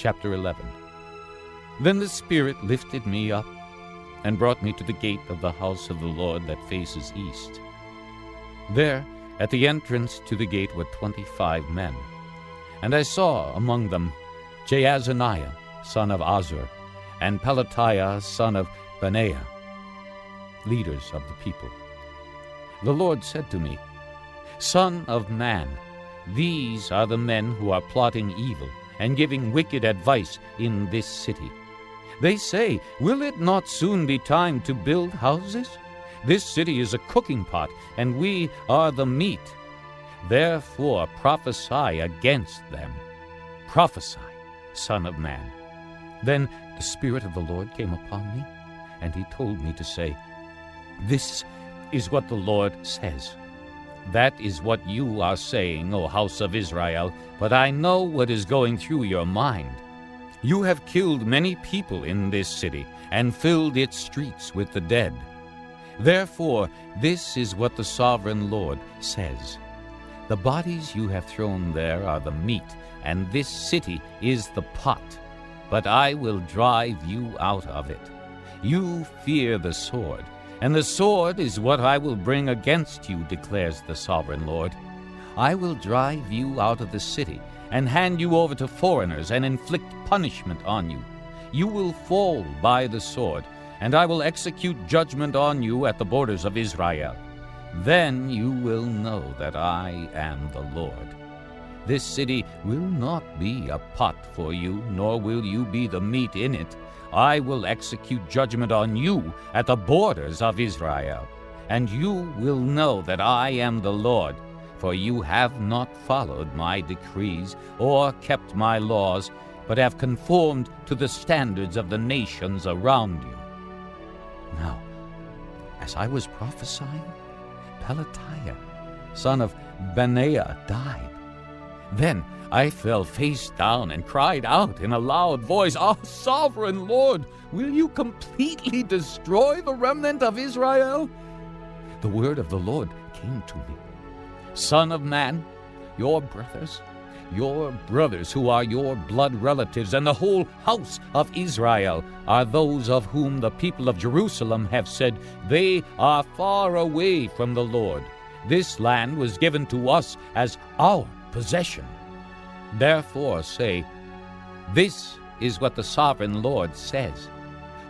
Chapter 11. Then the Spirit lifted me up and brought me to the gate of the house of the Lord that faces east. There, at the entrance to the gate, were 25 men. And I saw among them Jaazaniah, son of Azur, and Pelatiah, son of Benaiah, leaders of the people. The Lord said to me, Son of man, these are the men who are plotting evil and giving wicked advice in this city. They say, Will it not soon be time to build houses? This city is a cooking pot, and we are the meat. Therefore prophesy against them. Prophesy, Son of man. Then the Spirit of the Lord came upon me, and he told me to say, This is what the Lord says. That is what you are saying, O house of Israel, but I know what is going through your mind. You have killed many people in this city, and filled its streets with the dead. Therefore, this is what the sovereign Lord says. The bodies you have thrown there are the meat, and this city is the pot. But I will drive you out of it. You fear the sword, and the sword is what I will bring against you, declares the sovereign Lord. I will drive you out of the city, and hand you over to foreigners, and inflict punishment on you. You will fall by the sword, and I will execute judgment on you at the borders of Israel. Then you will know that I am the Lord. This city will not be a pot for you, nor will you be the meat in it. I will execute judgment on you at the borders of Israel. And you will know that I am the Lord, for you have not followed my decrees or kept my laws, but have conformed to the standards of the nations around you. Now, as I was prophesying, Pelatiah, son of Benaiah, died. Then I fell face down and cried out in a loud voice, Ah, sovereign Lord, will you completely destroy the remnant of Israel? The word of the Lord came to me. Son of man, your brothers who are your blood relatives, and the whole house of Israel are those of whom the people of Jerusalem have said, They are far away from the Lord. This land was given to us as our possession. Therefore say, This is what the sovereign Lord says.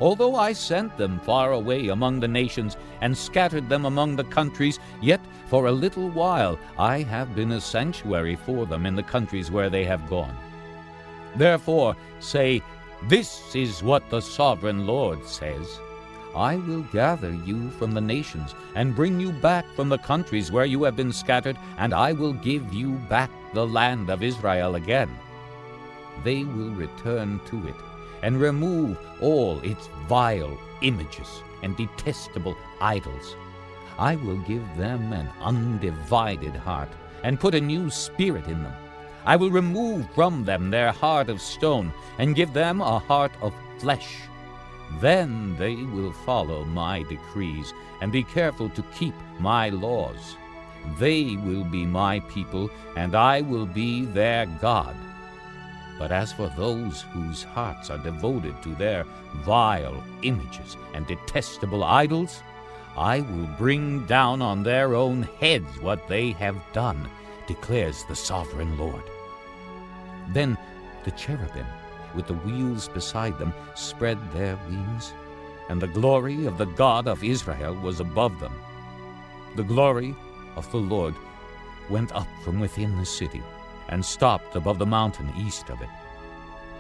Although I sent them far away among the nations and scattered them among the countries, yet for a little while I have been a sanctuary for them in the countries where they have gone. Therefore say, This is what the sovereign Lord says. I will gather you from the nations and bring you back from the countries where you have been scattered, and I will give you back the land of Israel again. They will return to it and remove all its vile images and detestable idols. I will give them an undivided heart and put a new spirit in them. I will remove from them their heart of stone and give them a heart of flesh. Then they will follow my decrees and be careful to keep my laws. They will be my people, and I will be their God. But as for those whose hearts are devoted to their vile images and detestable idols, I will bring down on their own heads what they have done, declares the sovereign Lord. Then the cherubim, with the wheels beside them, spread their wings, and the glory of the God of Israel was above them. The glory of the Lord went up from within the city and stopped above the mountain east of it.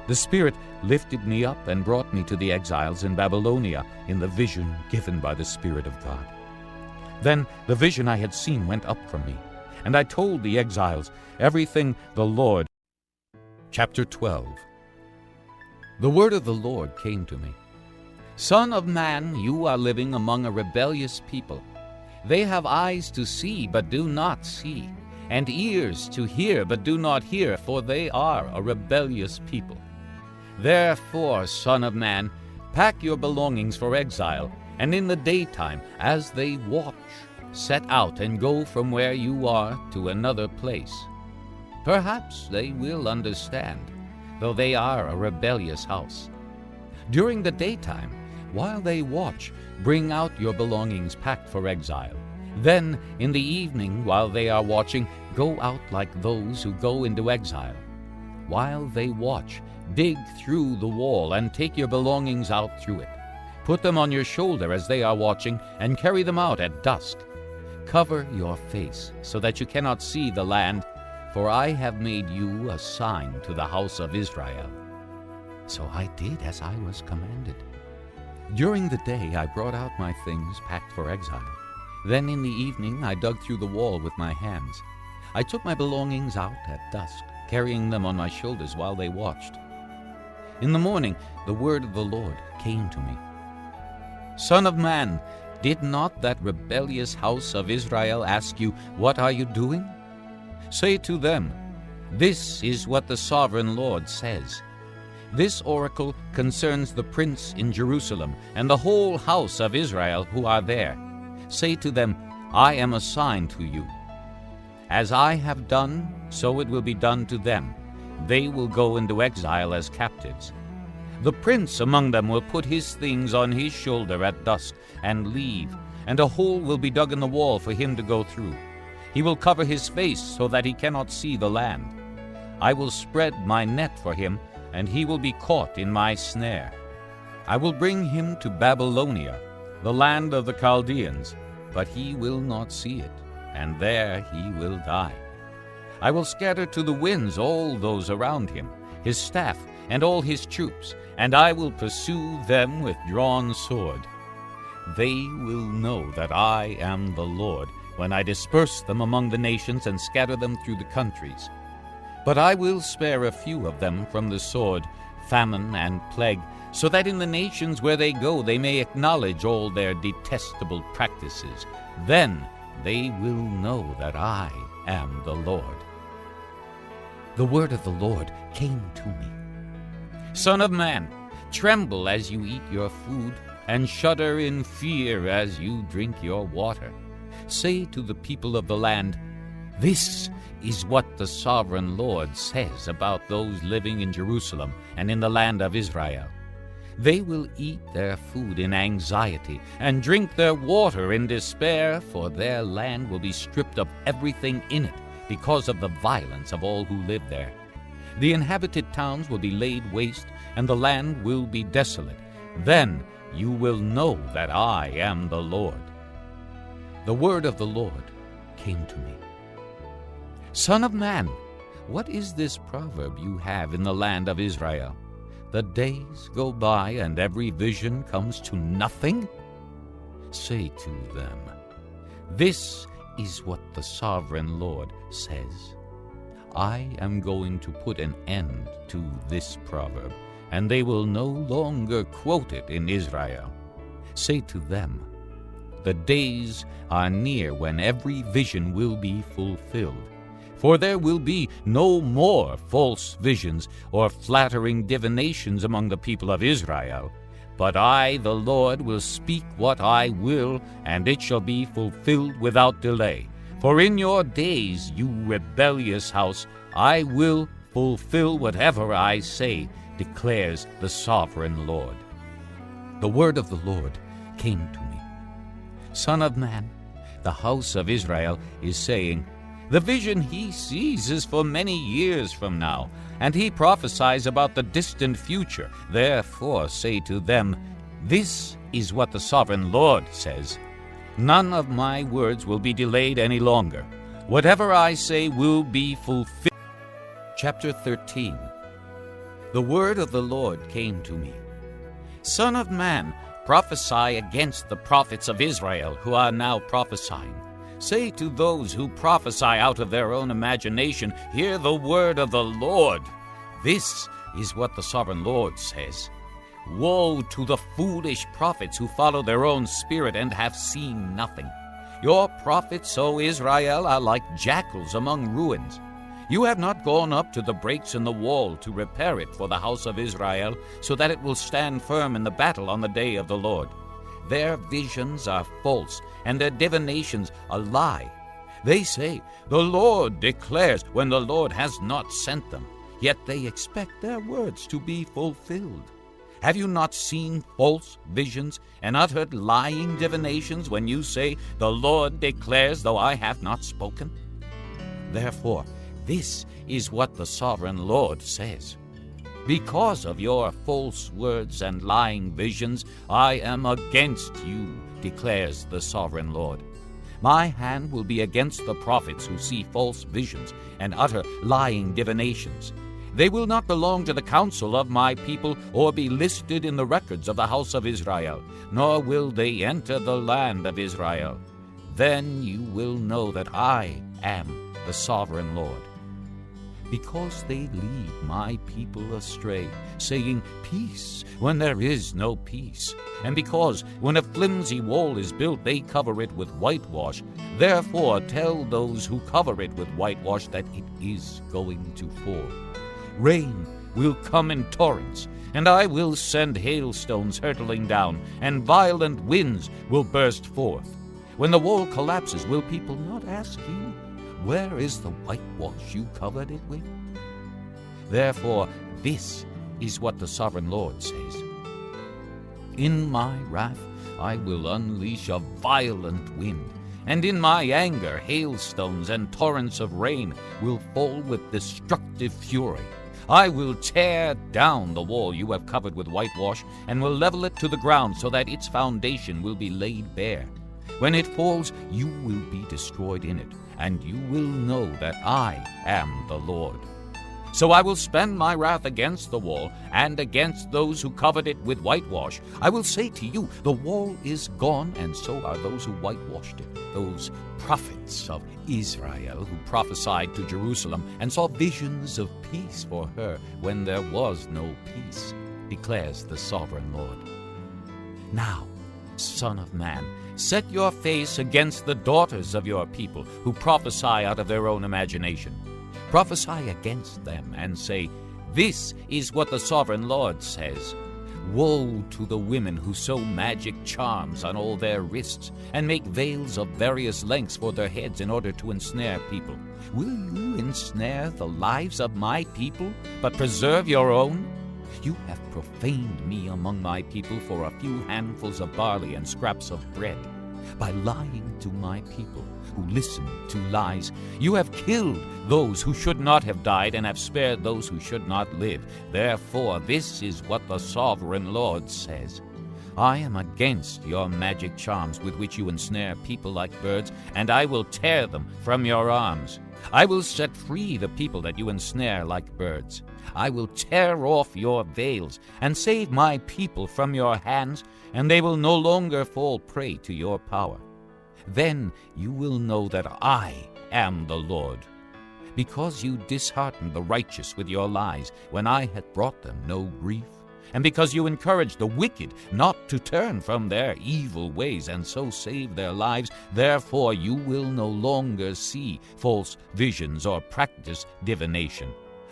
The Spirit lifted me up and brought me to the exiles in Babylonia in the vision given by the Spirit of God. Then the vision I had seen went up from me, and I told the exiles everything the Lord. Chapter 12. The word of the Lord came to me. Son of man, you are living among a rebellious people. They have eyes to see, but do not see, and ears to hear, but do not hear, for they are a rebellious people. Therefore, son of man, pack your belongings for exile, and in the daytime, as they watch, set out and go from where you are to another place. Perhaps they will understand. though they are a rebellious house. During the daytime, while they watch, bring out your belongings packed for exile. Then, in the evening, while they are watching, go out like those who go into exile. While they watch, dig through the wall and take your belongings out through it. Put them on your shoulder as they are watching, and carry them out at dusk. Cover your face, so that you cannot see the land, for I have made you a sign to the house of Israel. So I did as I was commanded. During the day I brought out my things packed for exile. Then in the evening I dug through the wall with my hands. I took my belongings out at dusk, carrying them on my shoulders while they watched. In the morning the word of the Lord came to me. Son of man, did not that rebellious house of Israel ask you, "What are you doing?" Say to them, "This is what the sovereign Lord says. This oracle concerns the prince in Jerusalem and the whole house of Israel who are there. Say to them, I am a sign to you. As I have done, so it will be done to them. They will go into exile as captives. The prince among them will put his things on his shoulder at dusk and leave, and a hole will be dug in the wall for him to go through. He will cover his face so that he cannot see the land. I will spread my net for him, and he will be caught in my snare. I will bring him to Babylonia, the land of the Chaldeans, but he will not see it, and there he will die. I will scatter to the winds all those around him, his staff and all his troops, and I will pursue them with drawn sword. They will know that I am the Lord, when I disperse them among the nations and scatter them through the countries. But I will spare a few of them from the sword, famine, and plague, so that in the nations where they go they may acknowledge all their detestable practices. Then they will know that I am the Lord. The word of the Lord came to me. Son of man, tremble as you eat your food, and shudder in fear as you drink your water. Say to the people of the land, This is what the sovereign Lord says about those living in Jerusalem and in the land of Israel. They will eat their food in anxiety and drink their water in despair, for their land will be stripped of everything in it because of the violence of all who live there. The inhabited towns will be laid waste, and the land will be desolate. Then you will know that I am the Lord. The word of the Lord came to me. Son of man, what is this proverb you have in the land of Israel? The days go by and every vision comes to nothing? Say to them, This is what the sovereign Lord says. I am going to put an end to this proverb, and they will no longer quote it in Israel. Say to them, The days are near when every vision will be fulfilled. For there will be no more false visions or flattering divinations among the people of Israel. But I, the Lord, will speak what I will, and it shall be fulfilled without delay. For in your days, you rebellious house, I will fulfill whatever I say, declares the sovereign Lord. The word of the Lord came to me. Son of man, the house of Israel is saying, The vision he sees is for many years from now, and he prophesies about the distant future. Therefore say to them, This is what the sovereign Lord says. None of my words will be delayed any longer. Whatever I say will be fulfilled. Chapter 13. The word of the Lord came to me. Son of man, prophesy against the prophets of Israel who are now prophesying. Say to those who prophesy out of their own imagination, Hear the word of the Lord. This is what the sovereign Lord says. Woe to the foolish prophets who follow their own spirit and have seen nothing. Your prophets, O Israel, are like jackals among ruins. You have not gone up to the breaks in the wall to repair it for the house of Israel, so that it will stand firm in the battle on the day of the Lord. Their visions are false, and their divinations a lie. They say, The Lord declares, when the Lord has not sent them. yet they expect their words to be fulfilled. Have you not seen false visions and uttered lying divinations when you say, "The Lord declares, though I have not spoken"? Therefore, this is what the sovereign Lord says. Because of your false words and lying visions, I am against you, declares the sovereign Lord. My hand will be against the prophets who see false visions and utter lying divinations. They will not belong to the council of my people or be listed in the records of the house of Israel, nor will they enter the land of Israel. Then you will know that I am the sovereign Lord. Because they lead my people astray, saying, "Peace," when there is no peace, and because when a flimsy wall is built, they cover it with whitewash, therefore tell those who cover it with whitewash that it is going to fall. Rain will come in torrents, and I will send hailstones hurtling down, and violent winds will burst forth. When the wall collapses, will people not ask you, "Where is the whitewash you covered it with?" Therefore, this is what the sovereign Lord says. In my wrath I will unleash a violent wind, and in my anger hailstones and torrents of rain will fall with destructive fury. I will tear down the wall you have covered with whitewash, and will level it to the ground so that its foundation will be laid bare. When it falls, you will be destroyed in it, and you will know that I am the Lord. So I will spend my wrath against the wall and against those who covered it with whitewash. I will say to you, the wall is gone, and so are those who whitewashed it. Those prophets of Israel who prophesied to Jerusalem and saw visions of peace for her when there was no peace, declares the sovereign Lord. Now, Son of man, set your face against the daughters of your people who prophesy out of their own imagination. Prophesy against them and say, "This is what the sovereign Lord says. Woe to the women who sew magic charms on all their wrists and make veils of various lengths for their heads in order to ensnare people. Will you ensnare the lives of my people, but preserve your own? You have profaned me among my people for a few handfuls of barley and scraps of bread. By lying to my people who listen to lies, you have killed those who should not have died and have spared those who should not live. Therefore, this is what the sovereign Lord says. I am against your magic charms with which you ensnare people like birds, and I will tear them from your arms. I will set free the people that you ensnare like birds. I will tear off your veils and save my people from your hands, and they will no longer fall prey to your power. Then you will know that I am the Lord. Because you disheartened the righteous with your lies when I had brought them no grief, and because you encouraged the wicked not to turn from their evil ways and so save their lives, therefore you will no longer see false visions or practice divination.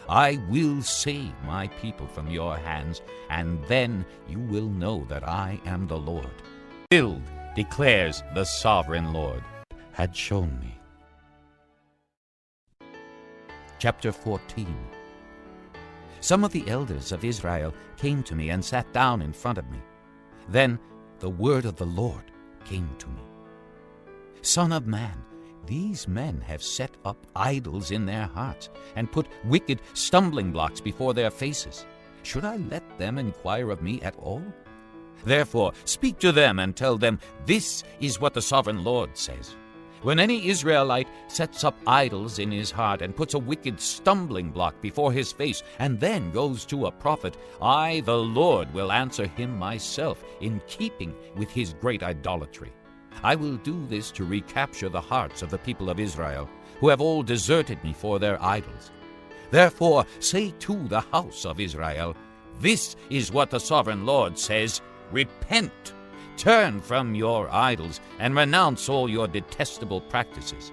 I will save my people from your hands, and then you will know that I am the Lord. Filled, declares the sovereign Lord, had shown me. Chapter 14. Some of the elders of Israel came to me and sat down in front of me. Then the word of the Lord came to me. Son of man, these men have set up idols in their hearts and put wicked stumbling blocks before their faces. Should I let them inquire of me at all? Therefore, speak to them and tell them, this is what the sovereign Lord says. When any Israelite sets up idols in his heart and puts a wicked stumbling block before his face and then goes to a prophet, I, the Lord, will answer him myself in keeping with his great idolatry. I will do this to recapture the hearts of the people of Israel, who have all deserted me for their idols. Therefore, say to the house of Israel, this is what the sovereign Lord says, repent! Turn from your idols and renounce all your detestable practices.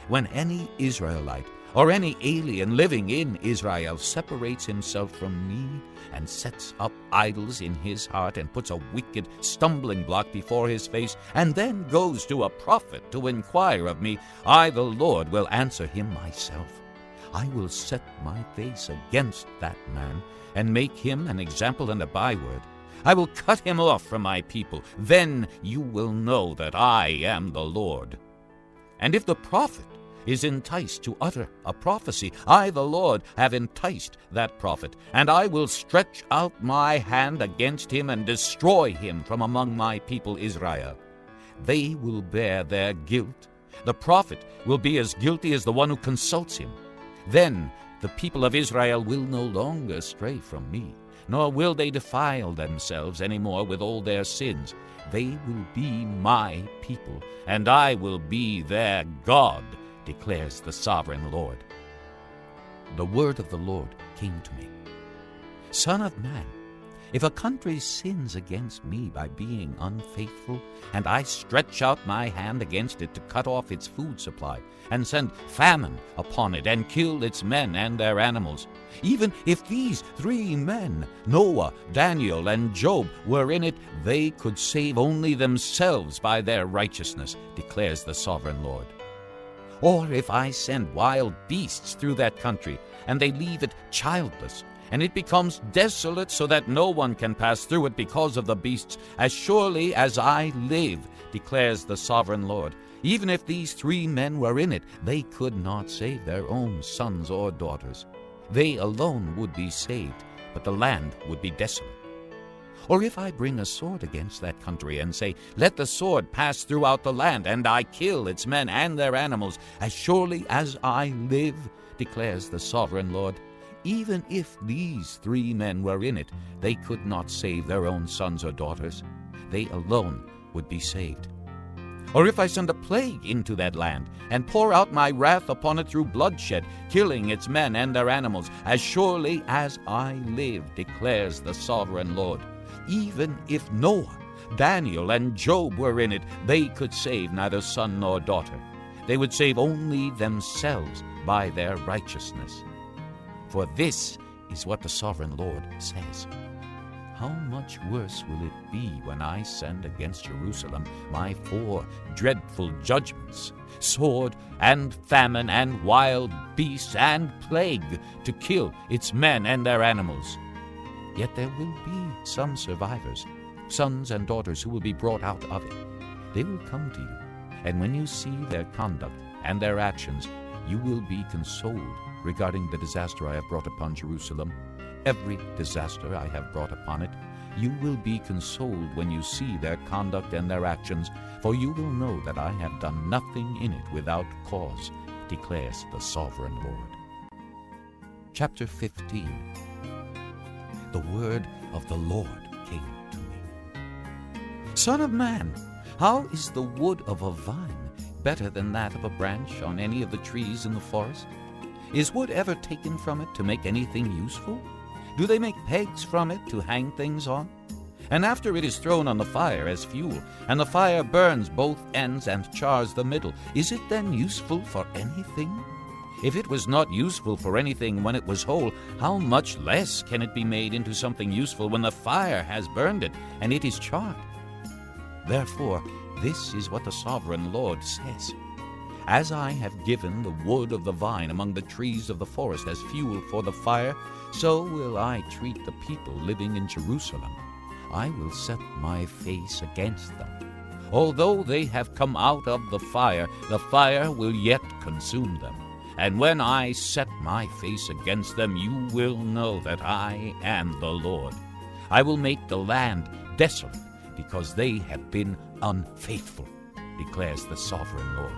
When any Israelite or any alien living in Israel separates himself from me and sets up idols in his heart and puts a wicked stumbling block before his face and then goes to a prophet to inquire of me, I, the Lord, will answer him myself. I will set my face against that man, and make him an example and a byword. I will cut him off from my people. Then you will know that I am the Lord. And if the prophet is enticed to utter a prophecy, I, the Lord, have enticed that prophet, and I will stretch out my hand against him and destroy him from among my people Israel. They will bear their guilt. The prophet will be as guilty as the one who consults him. Then the people of Israel will no longer stray from me, nor will they defile themselves any more with all their sins. They will be my people, and I will be their God, declares the sovereign Lord. The word of the Lord came to me. Son of man, if a country sins against me by being unfaithful, and I stretch out my hand against it to cut off its food supply, and send famine upon it, and kill its men and their animals, even if these 3 men, Noah, Daniel, and Job, were in it, they could save only themselves by their righteousness, declares the sovereign Lord. Or if I send wild beasts through that country, and they leave it childless, and it becomes desolate so that no one can pass through it because of the beasts, as surely as I live, declares the sovereign Lord, even if these 3 men were in it, they could not save their own sons or daughters. They alone would be saved, but the land would be desolate. Or if I bring a sword against that country and say, let the sword pass throughout the land, and I kill its men and their animals, as surely as I live, declares the sovereign Lord, even if these 3 men were in it, they could not save their own sons or daughters. They alone would be saved. Or if I send a plague into that land, and pour out my wrath upon it through bloodshed, killing its men and their animals, as surely as I live, declares the sovereign Lord, even if Noah, Daniel, and Job were in it, they could save neither son nor daughter. They would save only themselves by their righteousness. For this is what the sovereign Lord says. How much worse will it be when I send against Jerusalem my 4 dreadful judgments, sword and famine and wild beasts and plague, to kill its men and their animals. Yet there will be some survivors, sons and daughters who will be brought out of it. They will come to you, and when you see their conduct and their actions, you will be consoled regarding the disaster I have brought upon Jerusalem. Every disaster I have brought upon it, you will be consoled when you see their conduct and their actions, for you will know that I have done nothing in it without cause, declares the sovereign Lord. Chapter 15. The word of the Lord came to me. Son of man, how is the wood of a vine better than that of a branch on any of the trees in the forest? Is wood ever taken from it to make anything useful? Do they make pegs from it to hang things on? And after it is thrown on the fire as fuel, and the fire burns both ends and chars the middle, is it then useful for anything? If it was not useful for anything when it was whole, how much less can it be made into something useful when the fire has burned it and it is charred? Therefore, this is what the sovereign Lord says. As I have given the wood of the vine among the trees of the forest as fuel for the fire, so will I treat the people living in Jerusalem. I will set my face against them. Although they have come out of the fire will yet consume them. And when I set my face against them, you will know that I am the Lord. I will make the land desolate, because they have been unfaithful, declares the sovereign Lord.